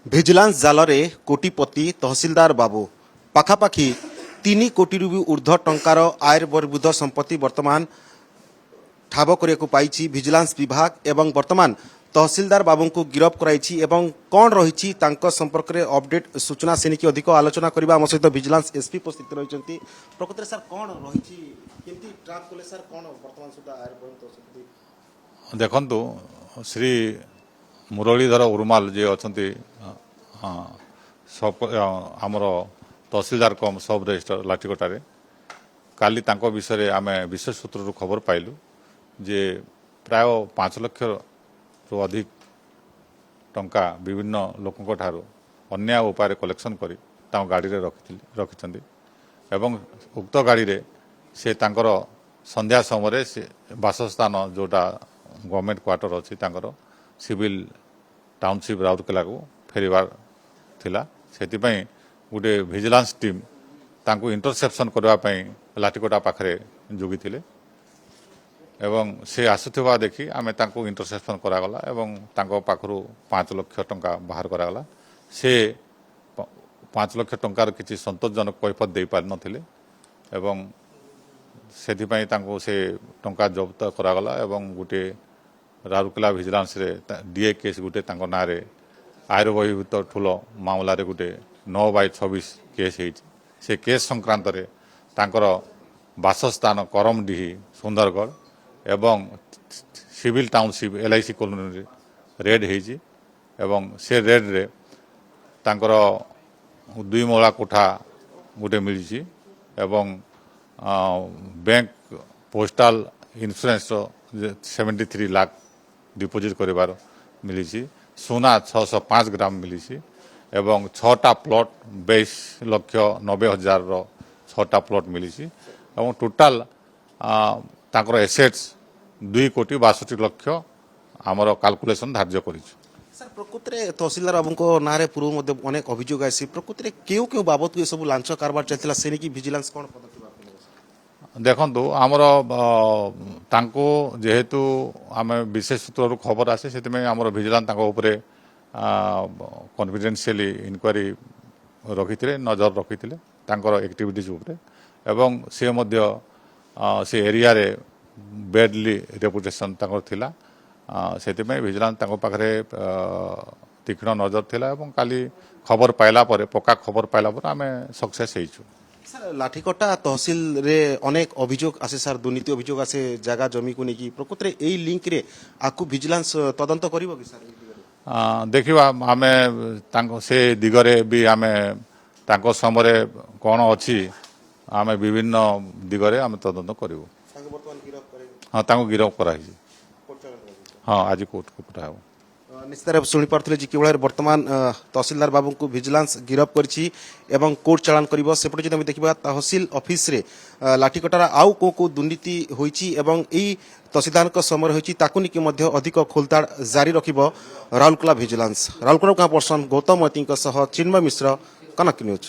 Vigilance ଜାଲରେ କୋଟିପତି ତହସିଲଦାର ବାବୁ ପାଖାପାଖି 3 କୋଟିରୁ ବି ଊର୍ଦ୍ଧ୍ୱ ଟଙ୍କାର ଆୟ ବହିର୍ଭୂତ ସମ୍ପତ୍ତି ବର୍ତ୍ତମାନ ଠାବ କରିବାକୁ ପାଇଛି ଭିଜିଲାନ୍ସ ବିଭାଗ ଏବଂ ବର୍ତ୍ତମାନ ତହସିଲଦାର ବାବୁଙ୍କୁ ଗିରଫ କରାଇଛି ଏବଂ କ'ଣ ରହିଛି ତାଙ୍କ ସମ୍ପର୍କରେ ଅପଡେଟ୍ ସୂଚନା ସେ ନେଇକି ଅଧିକ ଆଲୋଚନା କରିବା ଆମ ସହିତ ଭିଜିଲାନ୍ସ ଏସ୍ପି ଉପସ୍ଥିତ ରହିଛନ୍ତି। ପ୍ରକୃତରେ ସାର୍ କ'ଣ ରହିଛି, କେମିତି ଟ୍ରାକ୍ କଲେ ସାର୍, କ'ଣ ବର୍ତ୍ତମାନ ସୁଦ୍ଧା ଆୟ ବହିର୍ଭୂତ ସମ୍ପତ୍ତି? ଦେଖନ୍ତୁ, ଶ୍ରୀ ମୁରଳୀଧର ଉରୁମାଲ ଯିଏ ଅଛନ୍ତି ଆମର ତହସିଲଦାର କମ୍ ସବ୍ ରେଜିଷ୍ଟ୍ରାର ଲାଠିକଟାରେ, କାଲି ତାଙ୍କ ବିଷୟରେ ଆମେ ବିଶେଷ ସୂତ୍ରରୁ ଖବର ପାଇଲୁ ଯେ ପ୍ରାୟ 5 ଲକ୍ଷରୁ ଅଧିକ ଟଙ୍କା ବିଭିନ୍ନ ଲୋକଙ୍କ ଠାରୁ ଅନ୍ୟାୟ ଉପାୟରେ କଲେକ୍ସନ୍ କରି ତାଙ୍କ ଗାଡ଼ିରେ ରଖିଛନ୍ତି ଏବଂ ଉକ୍ତ ଗାଡ଼ିରେ ସେ ତାଙ୍କର ସନ୍ଧ୍ୟା ସମୟରେ ସେ ବାସସ୍ଥାନ ଯେଉଁଟା ଗଭର୍ଣ୍ଣମେଣ୍ଟ କ୍ୱାର୍ଟର ଅଛି ତାଙ୍କର ସିଭିଲ୍ ଟାଉନସିପ୍ ରାଉରକେଲାକୁ ଫେରିବାର ଥିଲା। ସେଥିପାଇଁ ଗୋଟେ ଭିଜିଲାନ୍ସ ଟିମ୍ ତାଙ୍କୁ ଇଣ୍ଟରସେପ୍ସନ୍ କରିବା ପାଇଁ ଲାଠିକଟା ପାଖରେ ଜଗିଥିଲେ ଏବଂ ସେ ଆସୁଥିବା ଦେଖି ଆମେ ତାଙ୍କୁ ଇଣ୍ଟରସେପ୍ସନ୍ କରାଗଲା ଏବଂ ତାଙ୍କ ପାଖରୁ 5 ଲକ୍ଷ ଟଙ୍କା ବାହାର କରାଗଲା। ସେ 5 ଲକ୍ଷ ଟଙ୍କାର କିଛି ସନ୍ତୋଷଜନକ କୈଫିୟତ ଦେଇପାରିନଥିଲେ ଏବଂ ସେଥିପାଇଁ ତାଙ୍କୁ ସେ ଟଙ୍କା ଜବତ କରାଗଲା ଏବଂ ଗୋଟେ ରାଉରକେଲା ଭିଜିଲାନ୍ସରେ DA କେସ୍ ଗୋଟେ ତାଙ୍କ ନାଁରେ ଆୟ ବହିର୍ଭୂତ ଠୁଳ ମାମଲାରେ ଗୋଟେ 9/26 କେସ୍ ହେଇଛି। ସେ କେସ୍ ସଂକ୍ରାନ୍ତରେ ତାଙ୍କର ବାସସ୍ଥାନ କରମଡିହି ସୁନ୍ଦରଗଡ଼ ଏବଂ ସିଭିଲ୍ ଟାଉନସିପ୍ LIC କଲୋନୀରେ ରେଡ୍ ହେଇଛି ଏବଂ ସେ ରେଡ୍ରେ ତାଙ୍କର 2 ମହଲା କୋଠା ଗୋଟେ ମିଳିଛି ଏବଂ ବ୍ୟାଙ୍କ ପୋଷ୍ଟାଲ ଇନ୍ସୁରାନ୍ସର 73 ଲାख ଡିପୋଜିଟ୍ କରିବାର ମିଳିଛି, ସୁନା 605 ଗ୍ରାମ ମିଳିଛି ଏବଂ 6ଟା ପ୍ଲଟ୍ 22,90,000ର 6ଟା ପ୍ଲଟ୍ ମିଳିଛି ଏବଂ ଟୋଟାଲ ତାଙ୍କର ଏସେଟ୍ସ 2,62,00,000 ଆମର କାଲକୁଲେସନ୍ ଧାର୍ଯ୍ୟ କରିଛୁ। ସାର୍, ପ୍ରକୃତରେ ତହସିଲଦାର ବାବୁଙ୍କ ନାଁରେ ପୂର୍ବ ମଧ୍ୟ ଅନେକ ଅଭିଯୋଗ ଆସିଛି। ପ୍ରକୃତରେ କେଉଁ ବାବଦକୁ ଏସବୁ ଲାଞ୍ଚ କାରବାର ଚାଲିଥିଲା, ସେ ନେଇକି ଭିଜିଲାନ୍ସ କ'ଣ ପଦକ୍ଷେପ? ଦେଖନ୍ତୁ, ଆମର ତାଙ୍କୁ ଯେହେତୁ ଆମେ ବିଶେଷ ସୂତ୍ରରୁ ଖବର ଆସେ ସେଥିପାଇଁ ଆମର ଭିଜିଲାନ୍ସ ତାଙ୍କ ଉପରେ କନଫିଡେନ୍ସିଆଲି ଇନକ୍ୱାରି ରଖିଥିଲେ, ନଜର ରଖିଥିଲେ ତାଙ୍କର ଆକ୍ଟିଭିଟିଜ୍ ଉପରେ ଏବଂ ସେ ମଧ୍ୟ ସେ ଏରିଆରେ ବ୍ୟାଡଲି ରେପୁଟେସନ୍ ତାଙ୍କର ଥିଲା। ସେଥିପାଇଁ ଭିଜିଲାନ୍ସ ତାଙ୍କ ପାଖରେ ତୀକ୍ଷ୍ଣ ନଜର ଥିଲା ଏବଂ କାଲି ଖବର ପାଇଲା ପରେ, ପକ୍କା ଖବର ପାଇଲା ପରେ ଆମେ ସକ୍ସେସ୍ ହେଇଛୁ। ସାର୍, ଲାଠିକଟା ତହସିଲରେ ଅନେକ ଅଭିଯୋଗ ଆସେ ସାର୍, ଦୁର୍ନୀତି ଅଭିଯୋଗ ଆସେ ଜାଗା ଜମିକୁ ନେଇକି। ପ୍ରକୃତରେ ଏଇ ଲିଙ୍କରେ ଆକୁ ଭିଜିଲାନ୍ସ ତଦନ୍ତ କରିବ କି ସାର୍? ଦେଖିବା, ଆମେ ତାଙ୍କ ସେ ଦିଗରେ ବି ଆମେ ତାଙ୍କ ସମୟରେ କ'ଣ ଅଛି ଆମେ ବିଭିନ୍ନ ଦିଗରେ ଆମେ ତଦନ୍ତ କରିବୁ। ହଁ, ତାଙ୍କୁ ଗିରଫ କରାହେଇଛି। ହଁ, ଆଜି କୋର୍ଟକୁ ପଠାହେବ। ନିଶ୍ଚିତ ଭାବେ ଶୁଣିପାରୁଥିଲେ ଯେ କିଭଳି ବର୍ତ୍ତମାନ ତହସିଲଦାର ବାବୁଙ୍କୁ ଭିଜିଲାନ୍ସ ଗିରଫ କରିଛି ଏବଂ କୋର୍ଟ ଚାଲାଣ କରିବ। ସେପଟେ ଯଦି ଆମେ ଦେଖିବା ତହସିଲ ଅଫିସରେ ଲାଠିକଟାର ଆଉ କେଉଁ ଦୁର୍ନୀତି ହୋଇଛି ଏବଂ ଏହି ତହସିଲଦାରଙ୍କ ସମୟରେ ହୋଇଛି ତାକୁ ନେଇକି ମଧ୍ୟ ଅଧିକ ଖୋଲତାଡ଼ ଜାରି ରଖିବ ରାଉରକେଲା ଭିଜିଲାନ୍ସ। ରାଉରକେଲା ପର୍ସନ ଗୌତମ ମତିଙ୍କ ସହ ଚିନ୍ମୟ ମିଶ୍ର, କନକ ନ୍ୟୁଜ୍।